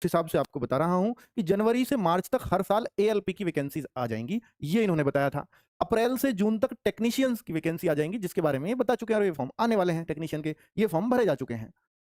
हिसाब से आपको बता रहा हूं कि जनवरी से मार्च तक हर साल एएलपी की वैकेंसीज आ जाएंगी, ये इन्होंने बताया था। अप्रैल से जून तक टेक्नीशियंस की वैकेंसी आ जाएंगी, जिसके बारे में ये बता चुके हैं, और ये फॉर्म आने वाले हैं टेक्नीशियन के, ये फॉर्म भरे जा चुके हैं।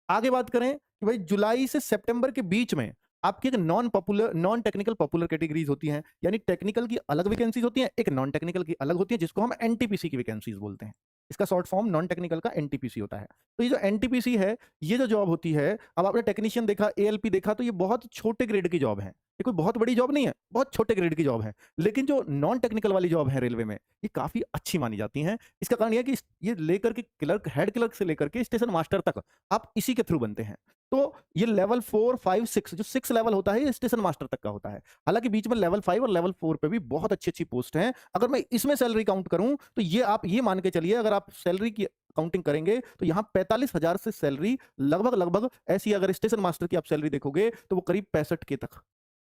आगे बात करें कि भाई जुलाई से सितंबर के बीच में आपकी एक नॉन टेक्निकल पॉपुलर कैटेगरीज होती हैं, यानी टेक्निकल की अलग वैकेंसीज होती हैं, एक नॉन टेक्निकल की अलग होती है, जिसको हम एनटीपीसी की वैकेंसीज बोलते हैं। इसका शॉर्ट फॉर्म नॉन टेक्निकल का एनटीपीसी होता है। तो ये जो एनटीपीसी है, ये जो जॉब होती है, अब आपने टेक्नीशियन देखा, एएलपी देखा, तो ये बहुत छोटे ग्रेड की जॉब है, ये कोई बहुत बड़ी जॉब नहीं है, बहुत छोटे ग्रेड की जॉब है। लेकिन जो नॉन टेक्निकल वाली जॉब है रेलवे में, ये काफी अच्छी मानी जाती हैं। इसका कारण यह है कि ये लेकर के क्लर्क, हेड क्लर्क से लेकर के स्टेशन मास्टर तक आप इसी के थ्रू बनते हैं। तो ये लेवल 4, 5, 6, जो 6 लेवल होता है, ये स्टेशन मास्टर तक का होता है। हालांकि बीच में लेवल 5 और लेवल 4 पे भी बहुत अच्छी अच्छी पोस्ट हैं। अगर मैं इसमें सैलरी काउंट करूं तो ये आप ये मान के चलिए, अगर आप सैलरी की काउंटिंग करेंगे तो यहाँ 45,000 से सैलरी लगभग लगभग ऐसी, अगर स्टेशन मास्टर की आप सैलरी देखोगे तो वो करीब 65 के तक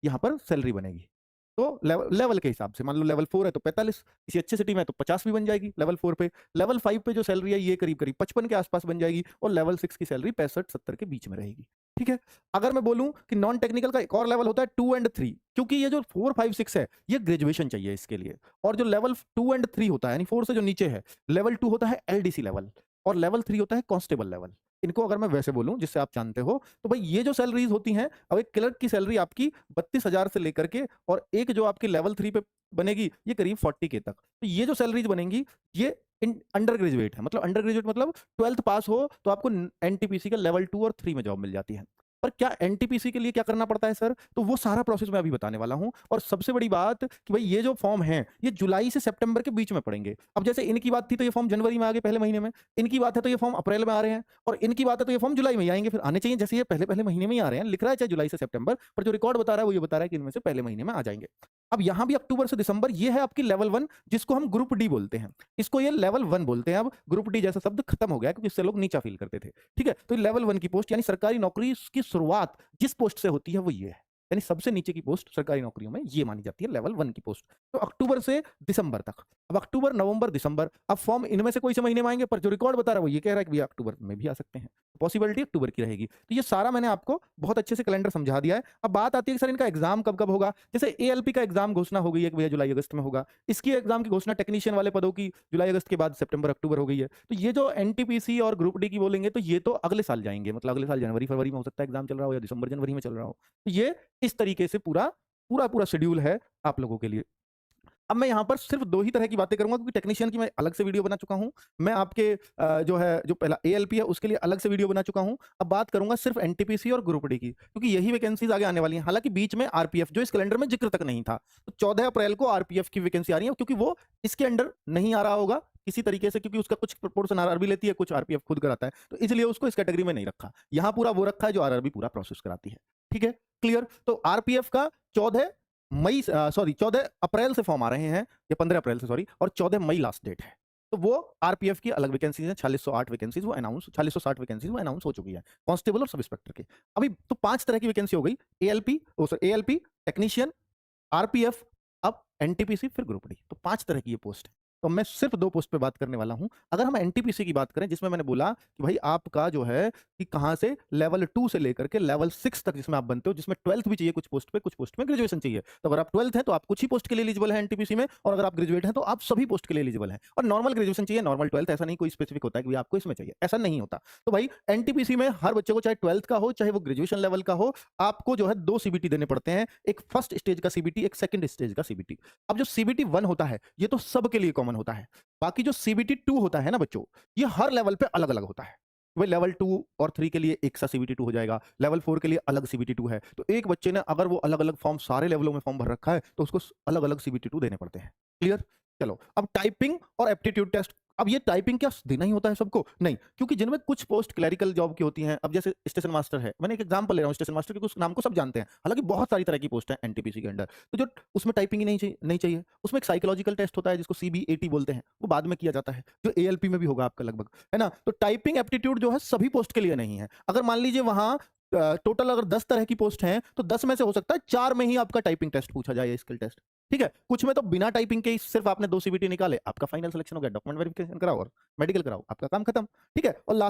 यहाँ पर सैलरी बनेगी। तो लेवल के हिसाब से मान लो लेवल 4 है तो 45, किसी अच्छे सिटी में तो 50 भी बन जाएगी लेवल 4 पे। लेवल 5 पे जो सैलरी है ये करीब करीब 55 के आसपास बन जाएगी, और लेवल 6 की सैलरी 65-70 के बीच में रहेगी। ठीक है। अगर मैं बोलूं कि नॉन टेक्निकल का एक और लेवल होता है 2 एंड 3, क्योंकि ये जो 4, 5, 6 है, ये ग्रेजुएशन चाहिए इसके लिए। और जो लेवल 2 एंड 3 होता है, यानी 4 से जो नीचे है, लेवल 2 होता है एलडीसी लेवल, और लेवल 3 होता है कांस्टेबल लेवल। इनको अगर मैं वैसे बोलूं जिससे आप जानते हो, तो भाई ये जो सैलरीज होती हैं, अब एक क्लर्क की सैलरी आपकी 32,000 से लेकर के, और एक जो आपकी लेवल 3 पे बनेगी, ये करीब 40 के तक। तो ये जो सैलरीज बनेंगी, ये अंडर ग्रेजुएट है, मतलब अंडर ग्रेजुएट मतलब 12th पास हो तो आपको एनटीपीसी का लेवल 2 और 3 में जॉब मिल जाती है। पर क्या एनटीपीसी के लिए क्या करना पड़ता है सर? तो वो सारा प्रोसेस मैं अभी बताने वाला हूं। और सबसे बड़ी बात कि भाई ये जो फॉर्म है, ये जुलाई से सितंबर के बीच में पड़ेंगे। अब जैसे इनकी बात थी तो ये फॉर्म जनवरी में आ गए, पहले महीने में। इनकी बात है तो ये फॉर्म अप्रैल में आ रहे हैं, और इनकी बात है तो ये फॉर्म जुलाई में ही आएंगे। फिर आने चाहिए, जैसे ये पहले पहले महीने में ही आ रहे हैं, लिख रहा है चाहे जुलाई से सितंबर, पर जो रिकॉर्ड बता रहा है वो ये बता रहा है कि इनमें से पहले महीने में आ जाएंगे। अब यहां भी अक्टूबर से दिसंबर, ये है आपकी लेवल 1, जिसको हम ग्रुप डी बोलते हैं। इसको ये लेवल 1 बोलते हैं। अब ग्रुप डी जैसा शब्द खत्म हो गया, क्योंकि इससे लोग नीचा फील करते थे। ठीक है। तो लेवल 1 की पोस्ट, यानी सरकारी नौकरी की शुरुआत जिस पोस्ट से होती है वो ये है, यानी सबसे नीचे की पोस्ट सरकारी नौकरियों में ये मानी जाती है लेवल 1 की पोस्ट। तो अक्टूबर से दिसंबर तक, अब अक्टूबर, नवंबर, दिसंबर, अब फॉर्म इनमें से कोई से महीने में आएंगे, पर जो रिकॉर्ड बता रहा है वो ये कह रहा है कि भैया अक्टूबर में भी आ सकते हैं। पॉसिबिलिटी अक्टूबर की रहेगी। तो ये सारा मैंने आपको बहुत अच्छे से कैलेंडर समझा दिया है। अब बात आती है कि सर इनका एग्जाम कब कब होगा। जैसे एएलपी का एग्जाम घोषणा हो गई है कि भैया जुलाई अगस्त में होगा। इसकी एग्जाम की घोषणा टेक्नीशियन वाले पदों की जुलाई अगस्त के बाद सितंबर अक्टूबर हो गई है। तो ये जो एनटीपीसी और ग्रुप डी की बोलेंगे, तो ये तो अगले साल जाएंगे, मतलब अगले साल जनवरी फरवरी में हो सकता है एग्जाम चल रहा हो, या दिसंबर जनवरी में चल रहा हो। तो ये इस तरीके से पूरा पूरा पूरा शेड्यूल है आप लोगों के लिए। अब मैं यहाँ पर सिर्फ 2 ही तरह की बातें करूँगा, क्योंकि टेक्नीशियन की मैं अलग से वीडियो बना चुका हूँ। मैं आपके जो है, जो पहला एएलपी है, उसके लिए अलग से वीडियो बना चुका हूँ। अब बात करूँगा सिर्फ एनटीपीसी और ग्रुप डी की, क्योंकि यही वैकेंसीज आगे आने वाली हैं। हालाँकि बीच में आरपीएफ, जो इस कैलेंडर में ज़िक्र तक नहीं था, तो 14 अप्रैल को आरपीएफ की वैकेंसी आ रही है, क्योंकि वो इसके अंडर नहीं आ रहा होगा किसी तरीके से, क्योंकि उसका कुछ प्रोपोर्शन आरआरबी लेती है, कुछ आरपीएफ खुद कराता है, तो इसलिए उसको इस कैटेगरी में नहीं रखा। यहाँ पूरा वो रखा है जो आरआरबी पूरा प्रोसेस कराती है। ठीक है, क्लियर? तो आरपीएफ का 14 अप्रैल से फॉर्म आ रहे हैं, या 15 अप्रैल से सॉरी, और 14 मई लास्ट डेट है। तो वो आरपीएफ की अलग वैकेंसीज हैं, 4608 वैकेंसीज वो अनाउंस 4660 वैकेंसीज वो अनाउंस हो चुकी है कांस्टेबल और सब इंस्पेक्टर के। अभी तो 5 तरह की वैकेंसी हो गई, एएलपी, टेक्नीशियन, आरपीएफ, अब एनटीपीसी, फिर ग्रुप डी। तो 5 तरह की ये पोस्ट है। तो मैं सिर्फ 2 पोस्ट पे बात करने वाला हूं। अगर हम एनटीपीसी की बात करें, जिसमें मैंने बोला कि भाई आपका जो है कि कहां से लेवल 2 से लेकर के लेवल 6 तक जिसमें आप बनते हो, जिसमें 12th भी चाहिए कुछ पोस्ट पे, कुछ पोस्ट में ग्रेजुएशन चाहिए। तो अगर आप 12th हैं तो आप कुछ ही पोस्ट के लिए एलिजिबल है एनटीपीसी में, और अगर आप ग्रेजुएट हैं तो आप सभी पोस्ट के लिए एलिजिबल हैं। और नॉर्मल ग्रेजुएशन चाहिए, नॉर्मल 12th, ऐसा नहीं कोई स्पेसिफिक होता है कि आपको इसमें चाहिए, ऐसा नहीं होता। तो भाई एनटीपीसी में हर बच्चे को, चाहे 12th का हो चाहे वो ग्रेजुएशन लेवल का हो, आपको जो है 2 सीबीटी देने पड़ते हैं। एक फर्स्ट स्टेज का सीबीटी, एक सेकंड स्टेज का सीबीटी। अब जो सीबीटी 1 होता है, ये तो सबके लिए कॉमन होता है। बाकी जो सीबीटी 2 होता है ना बच्चों, ये हर लेवल पे अलग अलग होता है। भाई लेवल 2 और 3 के लिए एक सा सीबीटी 2 हो जाएगा, लेवल 4 के लिए अलग सीबीटी 2 है। तो एक बच्चे ने अगर वो अलग अलग फॉर्म सारे लेवलों में फॉर्म भर रखा है, तो उसको अलग अलग सीबीटी 2 देने पड़ते हैं। क्लियर? चलो, अब टाइपिंग और एप्टीट्यूड टेस्ट। अब ये टाइपिंग क्या देना ही होता है सबको? नहीं, क्योंकि जिनमें कुछ पोस्ट क्लरिकल जॉब की होती हैं। अब जैसे स्टेशन मास्टर है, मैंने एक एग्जांपल ले रहा हूं स्टेशन मास्टर के, उस नाम को सब जानते हैं, हालांकि बहुत सारी तरह की पोस्ट है एनटीपीसी के अंडर। तो जो उसमें टाइपिंग ही नहीं चाहिए, उसमें एक साइकोलॉजिकल टेस्ट होता है जिसको सीबीएटी बोलते हैं, वो बाद में किया जाता है, जो एएलपी में भी होगा आपका लगभग, है ना। तो टाइपिंग एप्टीट्यूड जो है सभी पोस्ट के लिए नहीं है। अगर मान लीजिए वहां टोटल अगर 10 तरह की पोस्ट हैं, तो 10 में से हो सकता है 4 में ही आपका टाइपिंग टेस्ट पूछा जाए, स्किल टेस्ट। ठीक है, कुछ में तो बिना टाइपिंग के ही सिर्फ आपने 2 सीबीटी निकाले, आपका फाइनल सिलेक्शन हो गया, डॉक्यूमेंट वेरिफिकेशन कराओ और मेडिकल कराओ, आपका काम खत्म। ठीक है, और लास्ट